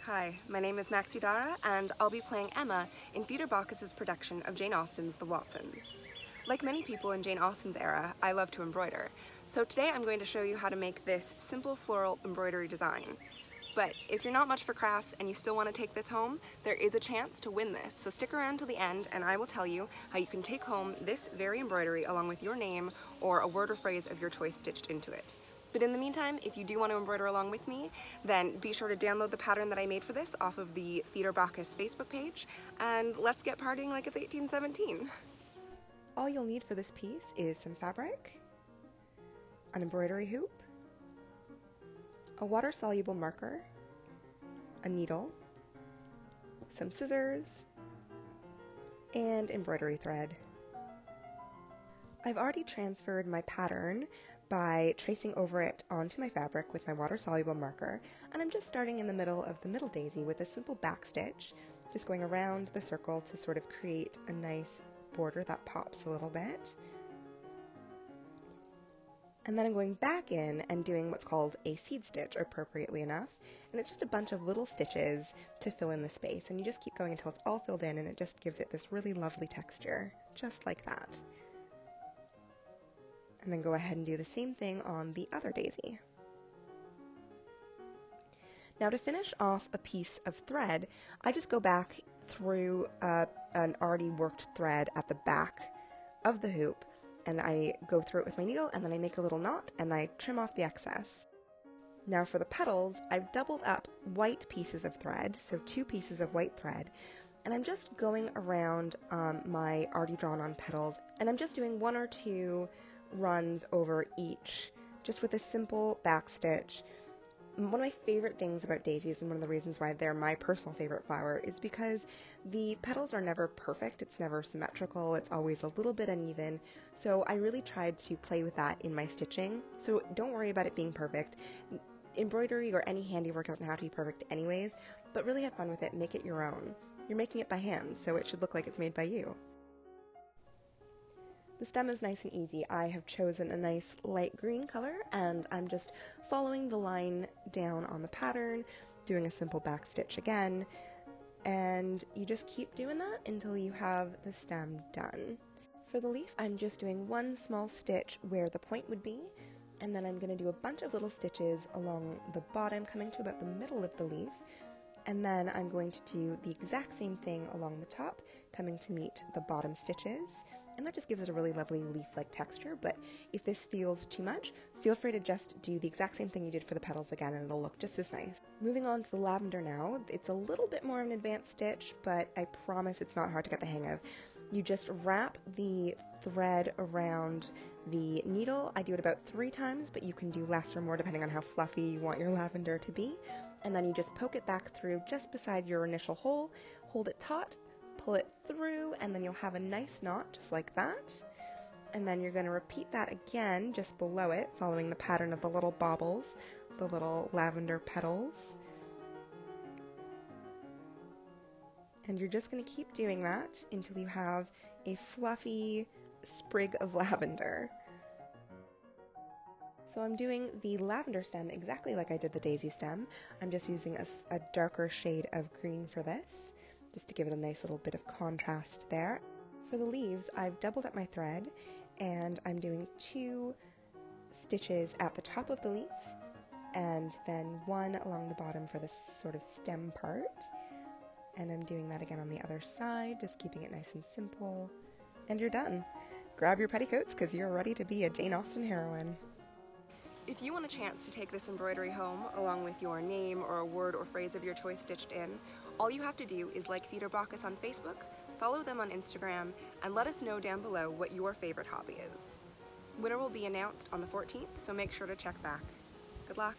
Hi, my name is Maxie Dara, and I'll be playing Emma in Theatre Bacchus's production of Jane Austen's The Watsons. Like many people in Jane Austen's era, I love to embroider, so today I'm going to show you how to make this simple floral embroidery design. But if you're not much for crafts and you still want to take this home, there is a chance to win this, so stick around till the end and I will tell you how you can take home this very embroidery along with your name or a word or phrase of your choice stitched into it. But in the meantime, if you do want to embroider along with me, then be sure to download the pattern that I made for this off of the Theatre Bacchus Facebook page, and let's get partying like it's 1817. All you'll need for this piece is some fabric, an embroidery hoop, a water-soluble marker, a needle, some scissors, and embroidery thread. I've already transferred my pattern by tracing over it onto my fabric with my water-soluble marker, and I'm just starting in the middle of the middle daisy with a simple backstitch, just going around the circle to sort of create a nice border that pops a little bit. And then I'm going back in and doing what's called a seed stitch, appropriately enough, and it's just a bunch of little stitches to fill in the space, and you just keep going until it's all filled in, and it just gives it this really lovely texture, just like that. And then go ahead and do the same thing on the other daisy. Now to finish off a piece of thread, I just go back through an already worked thread at the back of the hoop, and I go through it with my needle, and then I make a little knot, and I trim off the excess. Now for the petals, I've doubled up white pieces of thread, so 2 pieces of white thread, and I'm just going around my already drawn on petals, and I'm just doing 1 or 2 runs over each, just with a simple backstitch. One of my favorite things about daisies, and one of the reasons why they're my personal favorite flower, is because the petals are never perfect, it's never symmetrical, it's always a little bit uneven, so I really tried to play with that in my stitching, so don't worry about it being perfect. Embroidery or any handiwork doesn't have to be perfect anyways, but really have fun with it, make it your own. You're making it by hand, so it should look like it's made by you. The stem is nice and easy. I have chosen a nice light green color, and I'm just following the line down on the pattern, doing a simple back stitch again, and you just keep doing that until you have the stem done. For the leaf, I'm just doing 1 small stitch where the point would be, and then I'm going to do a bunch of little stitches along the bottom, coming to about the middle of the leaf, and then I'm going to do the exact same thing along the top, coming to meet the bottom stitches. And that just gives it a really lovely leaf-like texture, but if this feels too much, feel free to just do the exact same thing you did for the petals again, and it'll look just as nice. Moving on to the lavender now, it's a little bit more of an advanced stitch, but I promise it's not hard to get the hang of. You just wrap the thread around the needle. I do it about 3 times, but you can do less or more depending on how fluffy you want your lavender to be. And then you just poke it back through just beside your initial hole, hold it taut, pull it through, and then you'll have a nice knot just like that. And then you're going to repeat that again just below it, following the pattern of the little baubles, the little lavender petals. And you're just going to keep doing that until you have a fluffy sprig of lavender. So I'm doing the lavender stem exactly like I did the daisy stem. I'm just using a darker shade of green for this, just to give it a nice little bit of contrast there. For the leaves, I've doubled up my thread, and I'm doing 2 stitches at the top of the leaf, and then 1 along the bottom for this sort of stem part. And I'm doing that again on the other side, just keeping it nice and simple. And you're done. Grab your petticoats, because you're ready to be a Jane Austen heroine. If you want a chance to take this embroidery home, along with your name or a word or phrase of your choice stitched in, all you have to do is like Theatre Bacchus on Facebook, follow them on Instagram, and let us know down below what your favorite hobby is. Winner will be announced on the 14th, so make sure to check back. Good luck!